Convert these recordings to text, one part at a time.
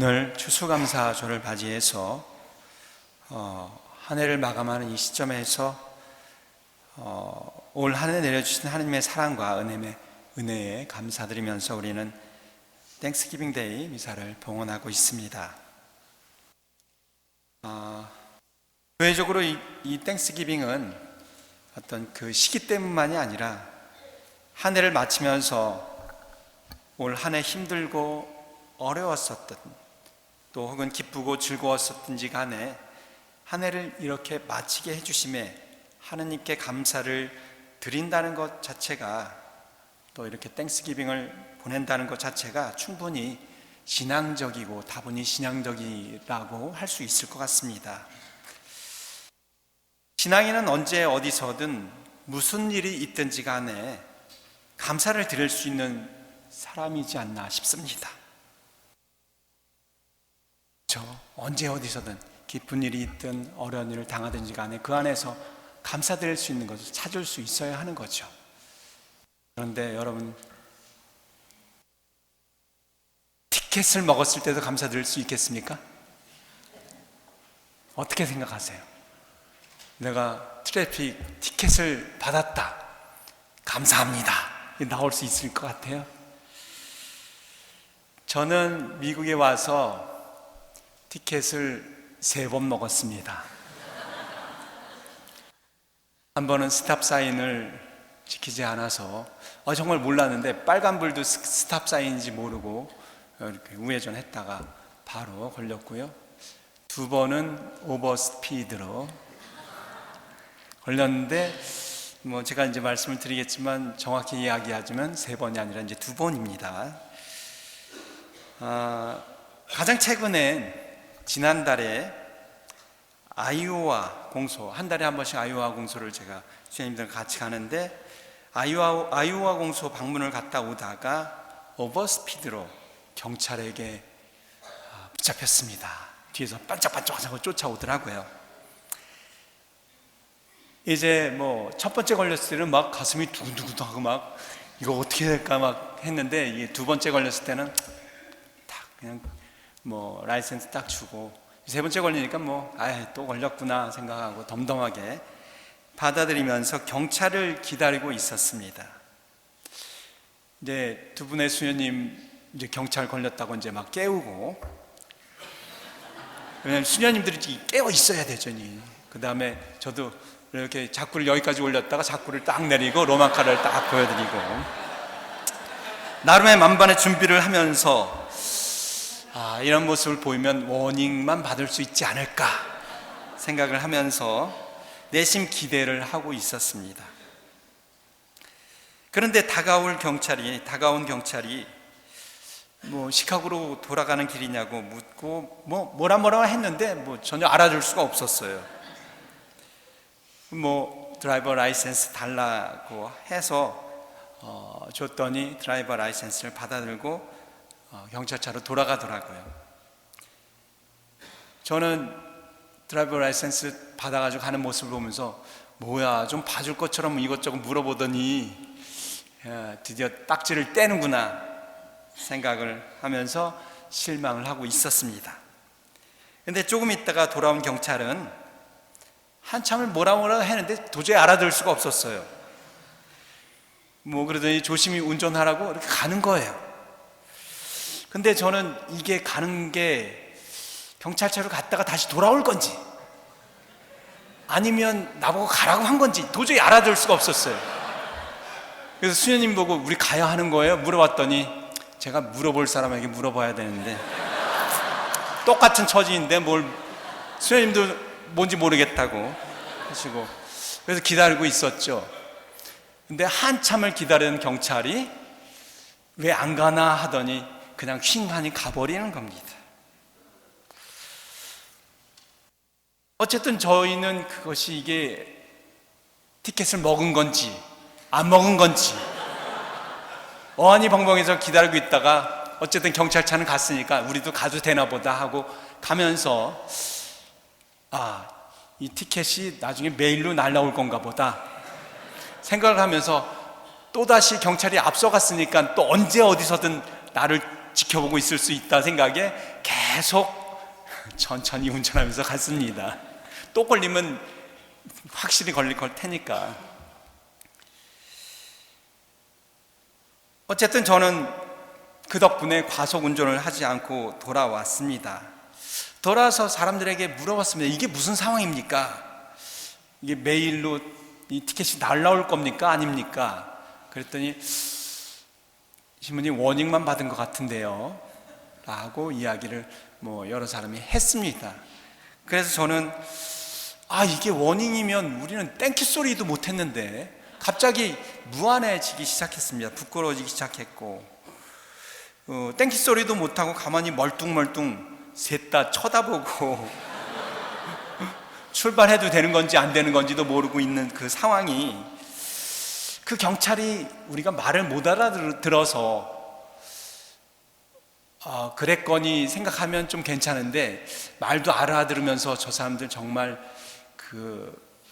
오늘 추수감사절을 맞이해서 한 해를 마감하는 이 시점에서 올 한 해 내려주신 하나님의 사랑과 은혜에 감사드리면서 우리는 땡스기빙 데이 미사를 봉헌하고 있습니다. 교회적으로 이 땡스기빙은 어떤 그 시기 때문만이 아니라 한 해를 마치면서 올 한 해 힘들고 어려웠었던, 또 혹은 기쁘고 즐거웠었든지 간에 한 해를 이렇게 마치게 해주심에 하느님께 감사를 드린다는 것 자체가, 또 이렇게 땡스기빙을 보낸다는 것 자체가 충분히 신앙적이고 다분히 신앙적이라고 할 수 있을 것 같습니다. 신앙인은 언제 어디서든 무슨 일이 있든지 간에 감사를 드릴 수 있는 사람이지 않나 싶습니다. 언제 어디서든 기쁜 일이 있든 어려운 일을 당하든지 간에 그 안에서 감사드릴 수 있는 것을 찾을 수 있어야 하는 거죠. 그런데 여러분, 티켓을 먹었을 때도 감사드릴 수 있겠습니까? 어떻게 생각하세요? 내가 트래픽 티켓을 받았다, 감사합니다, 나올 수 있을 것 같아요? 저는 미국에 와서 티켓을 3번 먹었습니다. 한 번은 스탑 사인을 지키지 않아서 정말 몰랐는데 빨간불도 스탑 사인인지 모르고 이렇게 우회전했다가 바로 걸렸고요. 2번은 오버 스피드로 걸렸는데 제가 이제 말씀을 드리겠지만 정확히 이야기하자면 3번이 아니라 이제 2번입니다. 가장 최근에 지난달에 아이오와 공소, 한 달에 한 번씩 아이오와 공소를 제가 수녀님들과 같이 가는데 아이오와 공소 방문을 갔다 오다가 오버스피드로 경찰에게 붙잡혔습니다. 뒤에서 반짝반짝하고 쫓아오더라고요. 이제 첫 번째 걸렸을 때는 막 가슴이 두근두근하고 막 이거 어떻게 될까 막 했는데, 이게 2번째 걸렸을 때는 딱 그냥 라이센스 딱 주고, 3번째 걸리니까 또 걸렸구나 생각하고 덤덤하게 받아들이면서 경찰을 기다리고 있었습니다. 이제 2분의 수녀님 이제 경찰 걸렸다고 이제 막 깨우고, 왜냐면 수녀님들이 깨어 있어야 되죠. 그 다음에 저도 이렇게 자꾸를 여기까지 올렸다가 자꾸를 딱 내리고 로마카를 딱 보여드리고, 나름의 만반의 준비를 하면서 이런 모습을 보이면 워닝만 받을 수 있지 않을까 생각을 하면서 내심 기대를 하고 있었습니다. 그런데 다가온 경찰이 시카고로 돌아가는 길이냐고 묻고 뭐라 했는데 전혀 알아줄 수가 없었어요. 드라이버 라이센스 달라고 해서 줬더니 드라이버 라이센스를 받아들고 경찰차로 돌아가더라고요. 저는 드라이버 라이센스 받아가지고 가는 모습을 보면서 뭐야, 좀 봐줄 것처럼 이것저것 물어보더니 드디어 딱지를 떼는구나 생각을 하면서 실망을 하고 있었습니다. 근데 조금 있다가 돌아온 경찰은 한참을 뭐라 했는데 도저히 알아들을 수가 없었어요. 그러더니 조심히 운전하라고 이렇게 가는 거예요. 근데 저는 이게 가는 게 경찰차로 갔다가 다시 돌아올 건지 아니면 나보고 가라고 한 건지 도저히 알아들을 수가 없었어요. 그래서 수녀님 보고 우리 가야 하는 거예요? 물어봤더니, 제가 물어볼 사람에게 물어봐야 되는데 똑같은 처지인데 수녀님도 뭔지 모르겠다고 하시고, 그래서 기다리고 있었죠. 근데 한참을 기다리는 경찰이 왜 안 가나 하더니 그냥 휑하니 가버리는 겁니다. 어쨌든 저희는 그것이 이게 티켓을 먹은 건지 안 먹은 건지 어안이 벙벙해서 기다리고 있다가 어쨌든 경찰차는 갔으니까 우리도 가도 되나 보다 하고 가면서 이 티켓이 나중에 메일로 날라올 건가 보다 생각을 하면서, 또다시 경찰이 앞서갔으니까 또 언제 어디서든 나를 지켜보고 있을 수 있다 생각에 계속 천천히 운전하면서 갔습니다. 또 걸리면 확실히 걸릴 걸 테니까. 어쨌든 저는 그 덕분에 과속 운전을 하지 않고 돌아왔습니다. 돌아와서 사람들에게 물어봤습니다. 이게 무슨 상황입니까? 이게 메일로 이 티켓이 날라올 겁니까? 아닙니까? 그랬더니 신부님 워닝만 받은 것 같은데요 라고 이야기를 여러 사람이 했습니다. 그래서 저는 이게 워닝이면 우리는 땡큐 소리도 못했는데 갑자기 무안해지기 시작했습니다. 부끄러워지기 시작했고 땡큐 소리도 못하고 가만히 멀뚱멀뚱 셋 다 쳐다보고 출발해도 되는 건지 안 되는 건지도 모르고 있는 그 상황이, 그 경찰이 우리가 말을 못 알아들어서 그랬거니 생각하면 좀 괜찮은데, 말도 알아들으면서 저 사람들 정말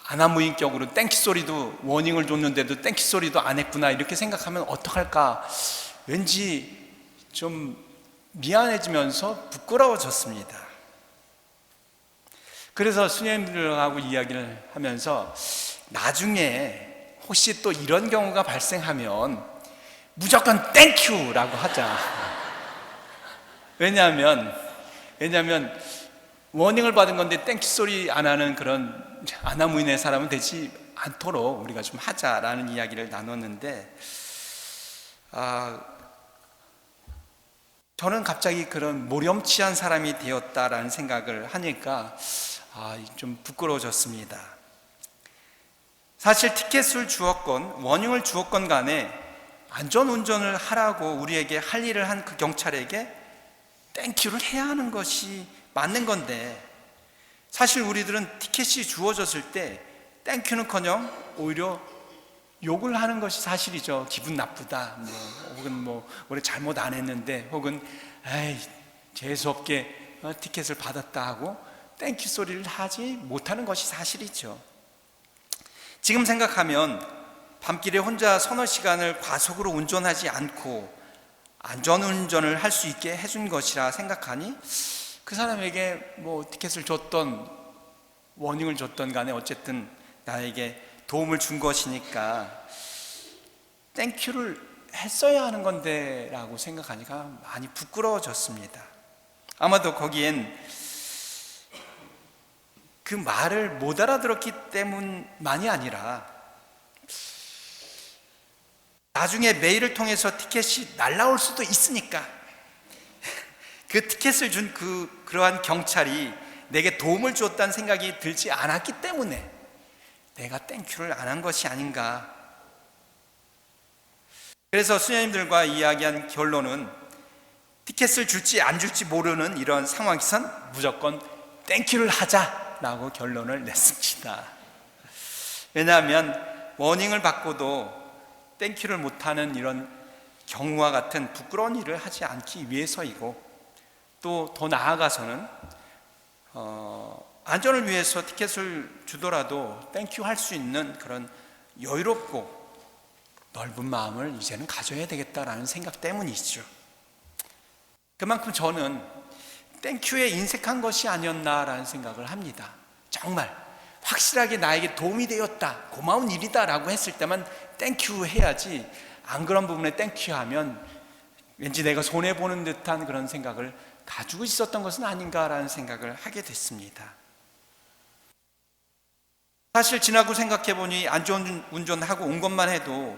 아나무인격으로 땡큐 소리도, 워닝을 줬는데도 땡큐 소리도 안 했구나 이렇게 생각하면 어떡할까, 왠지 좀 미안해지면서 부끄러워졌습니다. 그래서 수녀님들하고 이야기를 하면서 나중에 혹시 또 이런 경우가 발생하면 무조건 땡큐라고 하자. 왜냐하면 워닝을 받은 건데 땡큐 소리 안 하는 그런 아나무인의 사람은 되지 않도록 우리가 좀 하자라는 이야기를 나눴는데, 저는 갑자기 그런 모렴치한 사람이 되었다라는 생각을 하니까 좀 부끄러워졌습니다. 사실 티켓을 주었건 워닝을 주었건 간에 안전운전을 하라고 우리에게 할 일을 한 그 경찰에게 땡큐를 해야 하는 것이 맞는 건데, 사실 우리들은 티켓이 주어졌을 때 땡큐는커녕 오히려 욕을 하는 것이 사실이죠. 기분 나쁘다, 혹은 우리 잘못 안 했는데, 혹은 에이 재수없게 티켓을 받았다 하고 땡큐 소리를 하지 못하는 것이 사실이죠. 지금 생각하면 밤길에 혼자 서너 시간을 과속으로 운전하지 않고 안전운전을 할 수 있게 해준 것이라 생각하니, 그 사람에게 티켓을 줬던 워닝을 줬던 간에 어쨌든 나에게 도움을 준 것이니까 땡큐를 했어야 하는 건데 라고 생각하니까 많이 부끄러워졌습니다. 아마도 거기엔 그 말을 못 알아들었기 때문만이 아니라 나중에 메일을 통해서 티켓이 날라올 수도 있으니까 그 티켓을 준 그러한 경찰이 내게 도움을 주었다는 생각이 들지 않았기 때문에 내가 땡큐를 안 한 것이 아닌가. 그래서 수녀님들과 이야기한 결론은 티켓을 줄지 안 줄지 모르는 이런 상황에선 무조건 땡큐를 하자라고 결론을 냈습니다. 왜냐하면 워닝을 받고도 땡큐를 못하는 이런 경우와 같은 부끄러운 일을 하지 않기 위해서이고, 또 더 나아가서는 안전을 위해서 티켓을 주더라도 땡큐 할 수 있는 그런 여유롭고 넓은 마음을 이제는 가져야 되겠다라는 생각 때문이죠. 그만큼 저는 땡큐에 인색한 것이 아니었나라는 생각을 합니다. 정말 확실하게 나에게 도움이 되었다, 고마운 일이다 라고 했을 때만 땡큐 해야지, 안 그런 부분에 땡큐 하면 왠지 내가 손해보는 듯한 그런 생각을 가지고 있었던 것은 아닌가라는 생각을 하게 됐습니다. 사실 지나고 생각해보니 안전운전하고 온 것만 해도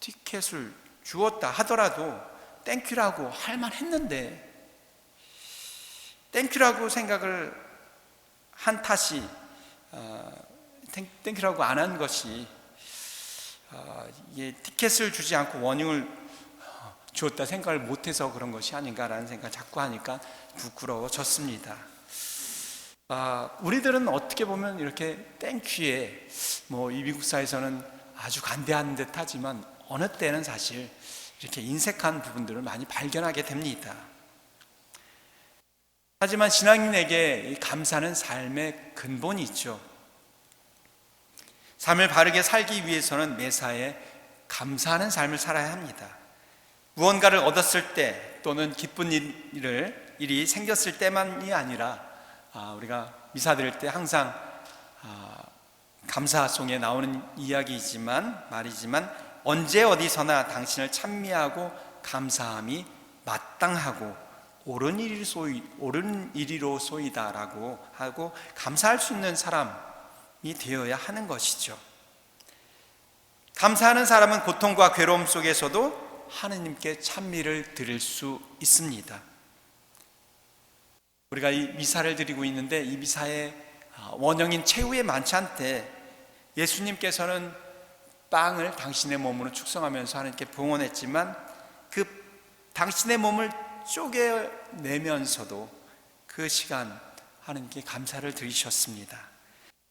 티켓을 주었다 하더라도 땡큐라고 할 만했는데, 땡큐라고 생각을 한 탓이 땡큐라고 안 한 것이 이게 티켓을 주지 않고 워닝을 주었다 생각을 못해서 그런 것이 아닌가라는 생각을 자꾸 하니까 부끄러워졌습니다. 우리들은 어떻게 보면 이렇게 땡큐에 이 미국 사회에서는 아주 관대한 듯 하지만 어느 때는 사실 이렇게 인색한 부분들을 많이 발견하게 됩니다. 하지만 신앙인에게 이 감사는 삶의 근본이 있죠. 삶을 바르게 살기 위해서는 매사에 감사하는 삶을 살아야 합니다. 무언가를 얻었을 때 또는 기쁜 일이 생겼을 때만이 아니라 우리가 미사 드릴 때 항상 감사송에 나오는 말이지만 언제 어디서나 당신을 찬미하고 감사함이 마땅하고 옳은 일이로소이다라고 하고 감사할 수 있는 사람이 되어야 하는 것이죠. 감사하는 사람은 고통과 괴로움 속에서도 하느님께 찬미를 드릴 수 있습니다. 우리가 이 미사를 드리고 있는데 이 미사의 원형인 최후의 만찬 때 예수님께서는 빵을 당신의 몸으로 축성하면서 하나님께 봉헌했지만 그 당신의 몸을 쪼개내면서도 그 시간 하나님께 감사를 드리셨습니다.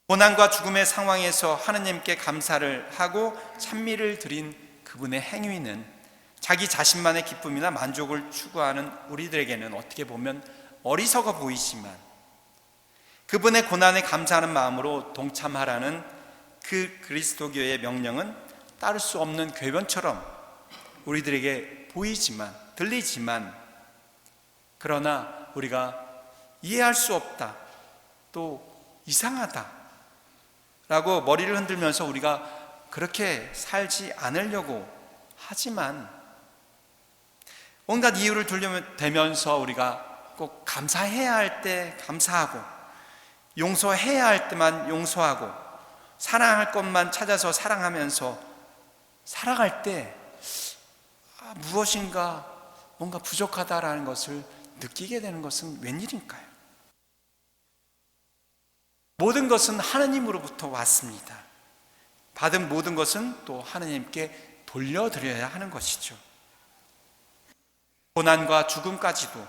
고난과 죽음의 상황에서 하나님께 감사를 하고 찬미를 드린 그분의 행위는 자기 자신만의 기쁨이나 만족을 추구하는 우리들에게는 어떻게 보면 어리석어 보이지만 그분의 고난에 감사하는 마음으로 동참하라는 그 그리스도교의 명령은 따를 수 없는 궤변처럼 우리들에게 들리지만 그러나 우리가 이해할 수 없다, 또 이상하다 라고 머리를 흔들면서 우리가 그렇게 살지 않으려고 하지만 온갖 이유를 들려대면서 우리가 꼭 감사해야 할 때 감사하고 용서해야 할 때만 용서하고 사랑할 것만 찾아서 사랑하면서 살아갈 때 무엇인가 뭔가 부족하다라는 것을 느끼게 되는 것은 웬일일까요? 모든 것은 하나님으로부터 왔습니다. 받은 모든 것은 또 하나님께 돌려드려야 하는 것이죠. 고난과 죽음까지도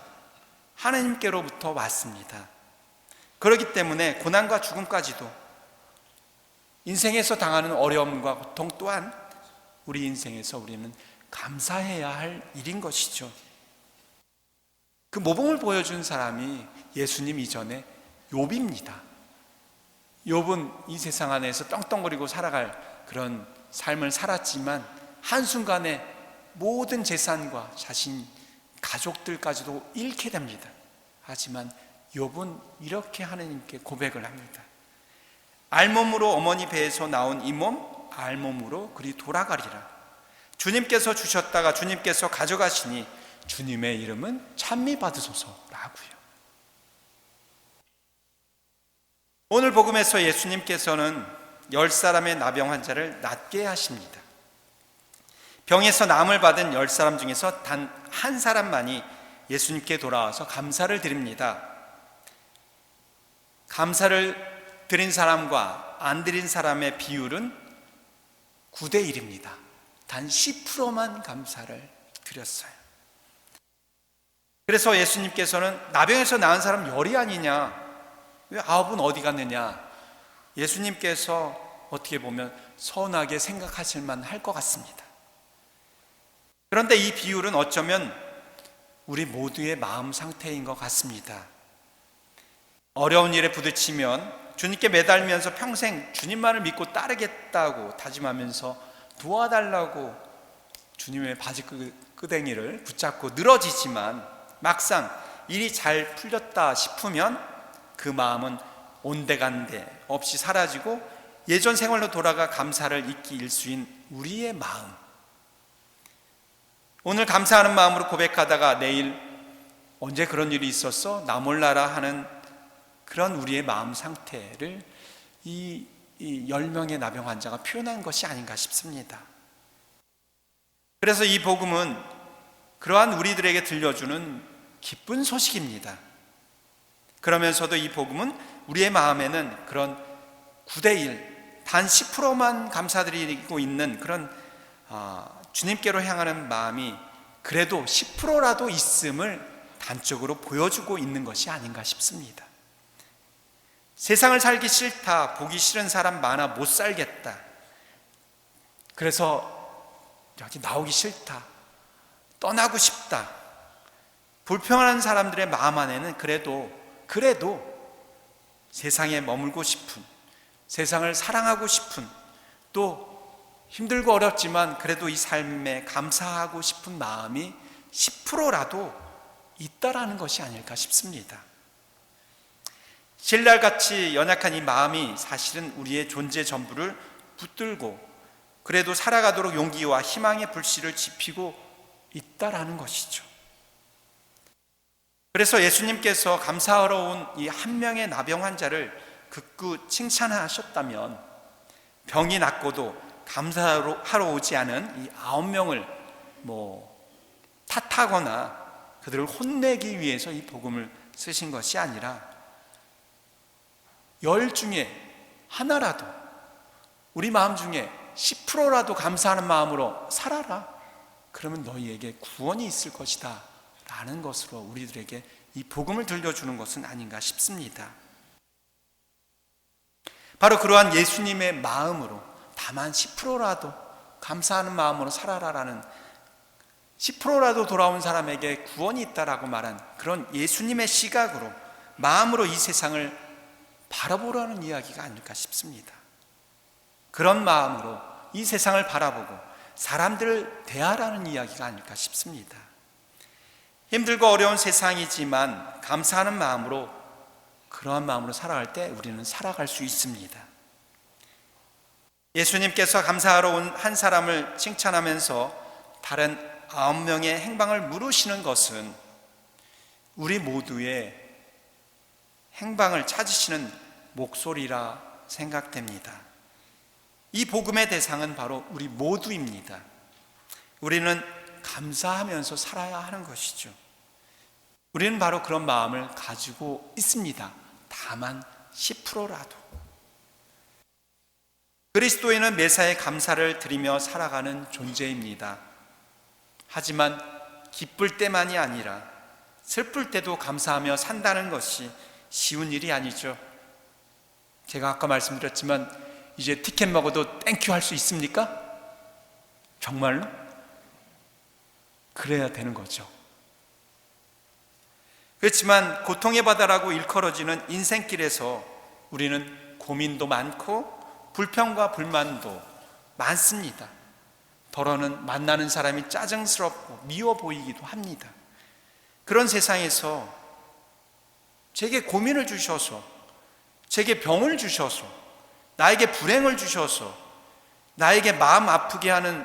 하나님께로부터 왔습니다. 그렇기 때문에 고난과 죽음까지도 인생에서 당하는 어려움과 고통 또한 우리 인생에서 우리는 감사해야 할 일인 것이죠. 그 모범을 보여준 사람이 예수님 이전에 욥입니다. 욥은 이 세상 안에서 떵떵거리고 살아갈 그런 삶을 살았지만 한순간에 모든 재산과 자신 가족들까지도 잃게 됩니다. 하지만 욥은 이렇게 하나님께 고백을 합니다. 알몸으로 어머니 배에서 나온 이 몸 알몸으로 그리 돌아가리라. 주님께서 주셨다가 주님께서 가져가시니 주님의 이름은 찬미 받으소서라고요. 오늘 복음에서 예수님께서는 10사람의 나병 환자를 낫게 하십니다. 병에서 나음을 받은 10사람 중에서 단 한 사람만이 예수님께 돌아와서 감사를 드립니다. 감사를 드린 사람과 안 드린 사람의 비율은 9대 1입니다. 단 10%만 감사를 드렸어요. 그래서 예수님께서는 나병에서 나은 사람 10이 아니냐, 왜 9은 어디 갔느냐, 예수님께서 어떻게 보면 서운하게 생각하실 만할 것 같습니다. 그런데 이 비율은 어쩌면 우리 모두의 마음 상태인 것 같습니다. 어려운 일에 부딪히면 주님께 매달면서 평생 주님만을 믿고 따르겠다고 다짐하면서 도와달라고 주님의 바지 끄댕이를 붙잡고 늘어지지만 막상 일이 잘 풀렸다 싶으면 그 마음은 온데간데 없이 사라지고 예전 생활로 돌아가 감사를 잊기 일쑤인 우리의 마음, 오늘 감사하는 마음으로 고백하다가 내일 언제 그런 일이 있었어? 나 몰라라 하는 그런 우리의 마음 상태를 이 10명의 나병 환자가 표현한 것이 아닌가 싶습니다. 그래서 이 복음은 그러한 우리들에게 들려주는 기쁜 소식입니다. 그러면서도 이 복음은 우리의 마음에는 그런 9대 1, 단 10%만 감사드리고 있는 그런 주님께로 향하는 마음이 그래도 10%라도 있음을 단적으로 보여주고 있는 것이 아닌가 싶습니다. 세상을 살기 싫다, 보기 싫은 사람 많아 못 살겠다, 그래서 여기 나오기 싫다, 떠나고 싶다, 불평하는 사람들의 마음 안에는 그래도 세상에 머물고 싶은, 세상을 사랑하고 싶은, 또 힘들고 어렵지만 그래도 이 삶에 감사하고 싶은 마음이 10%라도 있다라는 것이 아닐까 싶습니다. 신랄같이 연약한 이 마음이 사실은 우리의 존재 전부를 붙들고 그래도 살아가도록 용기와 희망의 불씨를 지피고 있다라는 것이죠. 그래서 예수님께서 감사하러 온 이 한 명의 나병 환자를 극구 칭찬하셨다면 병이 낫고도 감사하러 오지 않은 이 9명을 탓하거나 그들을 혼내기 위해서 이 복음을 쓰신 것이 아니라 10 중에 하나라도 우리 마음 중에 10%라도 감사하는 마음으로 살아라. 그러면 너희에게 구원이 있을 것이다 라는 것으로 우리들에게 이 복음을 들려주는 것은 아닌가 싶습니다. 바로 그러한 예수님의 마음으로 다만 10%라도 감사하는 마음으로 살아라라는 10%라도 돌아온 사람에게 구원이 있다라고 말한 그런 예수님의 시각으로 마음으로 이 세상을 바라보라는 이야기가 아닐까 싶습니다. 그런 마음으로 이 세상을 바라보고 사람들을 대하라는 이야기가 아닐까 싶습니다. 힘들고 어려운 세상이지만 감사하는 마음으로 그러한 마음으로 살아갈 때 우리는 살아갈 수 있습니다. 예수님께서 감사하러 온 한 사람을 칭찬하면서 다른 9명의 행방을 물으시는 것은 우리 모두의 행방을 찾으시는 목소리라 생각됩니다. 이 복음의 대상은 바로 우리 모두입니다. 우리는 감사하면서 살아야 하는 것이죠. 우리는 바로 그런 마음을 가지고 있습니다. 다만 10%라도. 그리스도인은 매사에 감사를 드리며 살아가는 존재입니다. 하지만 기쁠 때만이 아니라 슬플 때도 감사하며 산다는 것이 쉬운 일이 아니죠. 제가 아까 말씀드렸지만 이제 티켓 먹어도 땡큐 할 수 있습니까? 정말로? 그래야 되는 거죠. 그렇지만 고통의 바다라고 일컬어지는 인생길에서 우리는 고민도 많고 불평과 불만도 많습니다. 더러는 만나는 사람이 짜증스럽고 미워 보이기도 합니다. 그런 세상에서 제게 고민을 주셔서, 제게 병을 주셔서, 나에게 불행을 주셔서, 나에게 마음 아프게 하는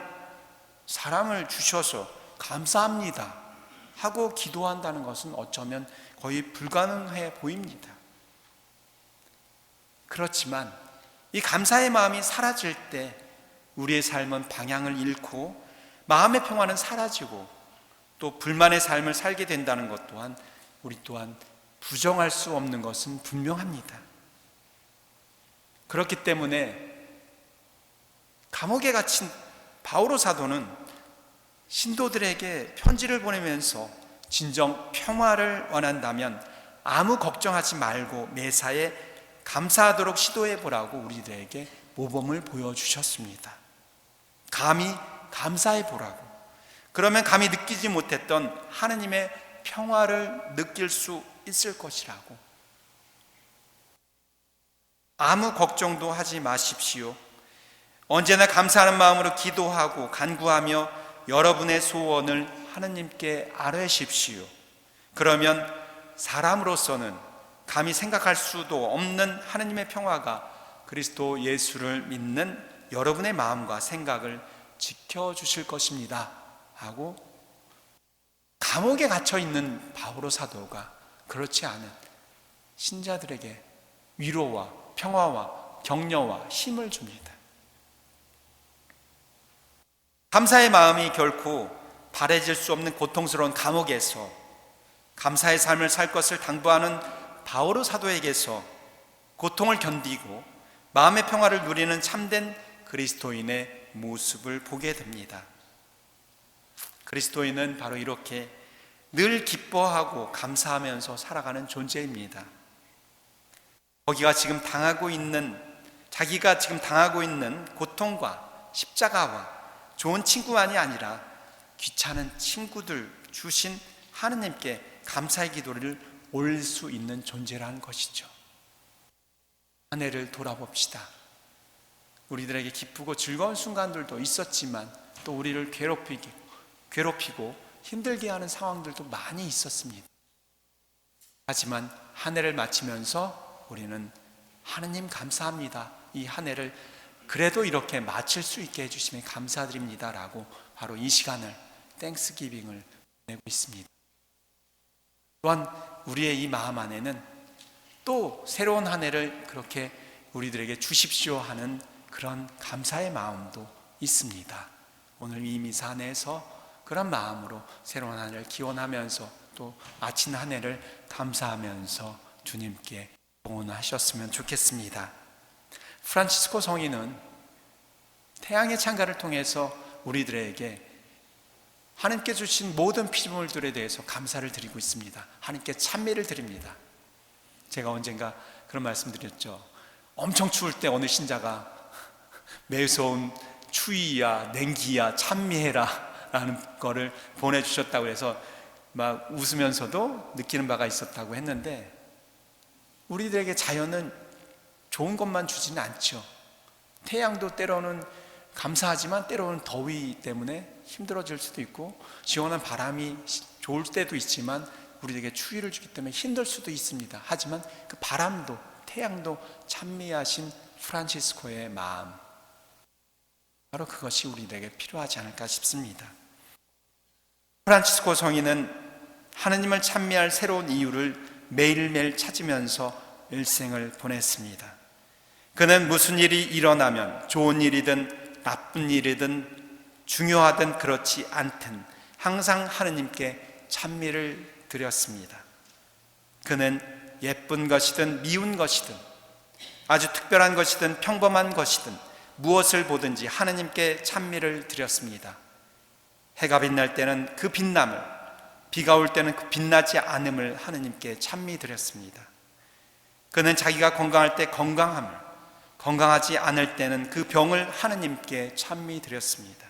사람을 주셔서 감사합니다 하고 기도한다는 것은 어쩌면 거의 불가능해 보입니다. 그렇지만 이 감사의 마음이 사라질 때 우리의 삶은 방향을 잃고 마음의 평화는 사라지고 또 불만의 삶을 살게 된다는 것 또한 우리 또한 부정할 수 없는 것은 분명합니다. 그렇기 때문에 감옥에 갇힌 바오로 사도는 신도들에게 편지를 보내면서 진정 평화를 원한다면 아무 걱정하지 말고 매사에 감사하도록 시도해 보라고 우리들에게 모범을 보여주셨습니다. 감히 감사해 보라고. 그러면 감히 느끼지 못했던 하느님의 평화를 느낄 수 있을 것이라고. 아무 걱정도 하지 마십시오. 언제나 감사하는 마음으로 기도하고 간구하며 여러분의 소원을 하느님께 아뢰십시오. 그러면 사람으로서는 감히 생각할 수도 없는 하느님의 평화가 그리스도 예수를 믿는 여러분의 마음과 생각을 지켜주실 것입니다 하고 감옥에 갇혀있는 바오로 사도가 그렇지 않은 신자들에게 위로와 평화와 격려와 힘을 줍니다. 감사의 마음이 결코 바래질 수 없는 고통스러운 감옥에서 감사의 삶을 살 것을 당부하는 바오로 사도에게서 고통을 견디고 마음의 평화를 누리는 참된 그리스도인의 모습을 보게 됩니다. 그리스도인은 바로 이렇게 늘 기뻐하고 감사하면서 살아가는 존재입니다. 자기가 지금 당하고 있는 고통과 십자가와 좋은 친구만이 아니라 귀찮은 친구들 주신 하느님께 감사의 기도를 올릴 수 있는 존재라는 것이죠. 한 해를 돌아봅시다. 우리들에게 기쁘고 즐거운 순간들도 있었지만 또 우리를 괴롭히고 힘들게 하는 상황들도 많이 있었습니다. 하지만 한 해를 마치면서 우리는 하느님 감사합니다, 이 한 해를 그래도 이렇게 마칠 수 있게 해주시면 감사드립니다 라고 바로 이 시간을, 땡스기빙을 보내고 있습니다. 또한 우리의 이 마음 안에는 또 새로운 한 해를 그렇게 우리들에게 주십시오 하는 그런 감사의 마음도 있습니다. 오늘 이 미사 안에서 그런 마음으로 새로운 한 해를 기원하면서 또 마친 한 해를 감사하면서 주님께 봉헌하셨으면 좋겠습니다. 프란치스코 성인은 태양의 창가를 통해서 우리들에게 하나님께 주신 모든 피조물들에 대해서 감사를 드리고 있습니다. 하나님께 찬미를 드립니다. 제가 언젠가 그런 말씀 드렸죠. 엄청 추울 때 어느 신자가 매서운 추위야 냉기야 찬미해라 라는 거를 보내주셨다고 해서 막 웃으면서도 느끼는 바가 있었다고 했는데, 우리들에게 자연은 좋은 것만 주지는 않죠. 태양도 때로는 감사하지만 때로는 더위 때문에 힘들어질 수도 있고, 시원한 바람이 좋을 때도 있지만 우리에게 추위를 주기 때문에 힘들 수도 있습니다. 하지만 그 바람도 태양도 찬미하신 프란치스코의 마음, 바로 그것이 우리에게 필요하지 않을까 싶습니다. 프란치스코 성인은 하느님을 찬미할 새로운 이유를 매일매일 찾으면서 일생을 보냈습니다. 그는 무슨 일이 일어나면 좋은 일이든 나쁜 일이든 중요하든 그렇지 않든 항상 하느님께 찬미를 드렸습니다. 그는 예쁜 것이든 미운 것이든 아주 특별한 것이든 평범한 것이든 무엇을 보든지 하느님께 찬미를 드렸습니다. 해가 빛날 때는 그 빛남을, 비가 올 때는 그 빛나지 않음을 하느님께 찬미 드렸습니다. 그는 자기가 건강할 때 건강함을, 건강하지 않을 때는 그 병을 하느님께 찬미 드렸습니다.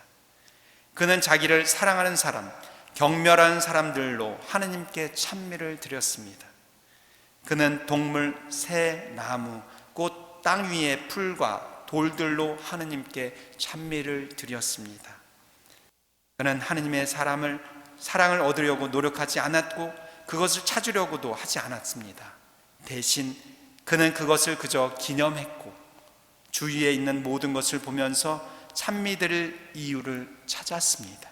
그는 자기를 사랑하는 사람, 경멸하는 사람들로 하느님께 찬미를 드렸습니다. 그는 동물, 새, 나무, 꽃, 땅 위의 풀과 돌들로 하느님께 찬미를 드렸습니다. 그는 하느님의 사랑을 얻으려고 노력하지 않았고 그것을 찾으려고도 하지 않았습니다. 대신 그는 그것을 그저 기념했고 주위에 있는 모든 것을 보면서 찬미드릴 이유를 찾았습니다.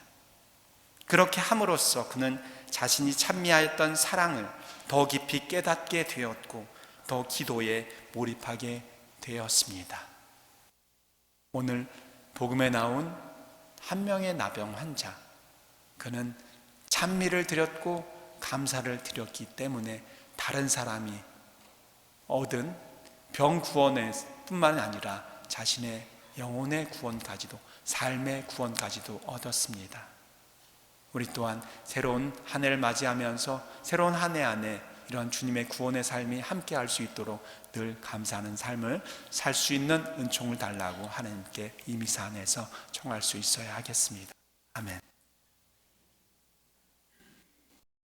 그렇게 함으로써 그는 자신이 찬미하였던 사랑을 더 깊이 깨닫게 되었고 더 기도에 몰입하게 되었습니다. 오늘 복음에 나온 한 명의 나병 환자, 그는 찬미를 드렸고 감사를 드렸기 때문에 다른 사람이 얻은 병 구원에 뿐만 아니라 자신의 영혼의 구원까지도, 삶의 구원까지도 얻었습니다. 우리 또한 새로운 한 해를 맞이하면서 새로운 한 해 안에 이런 주님의 구원의 삶이 함께 할 수 있도록 늘 감사하는 삶을 살 수 있는 은총을 달라고 하나님께 이 미사 안에서 청할 수 있어야 하겠습니다. 아멘.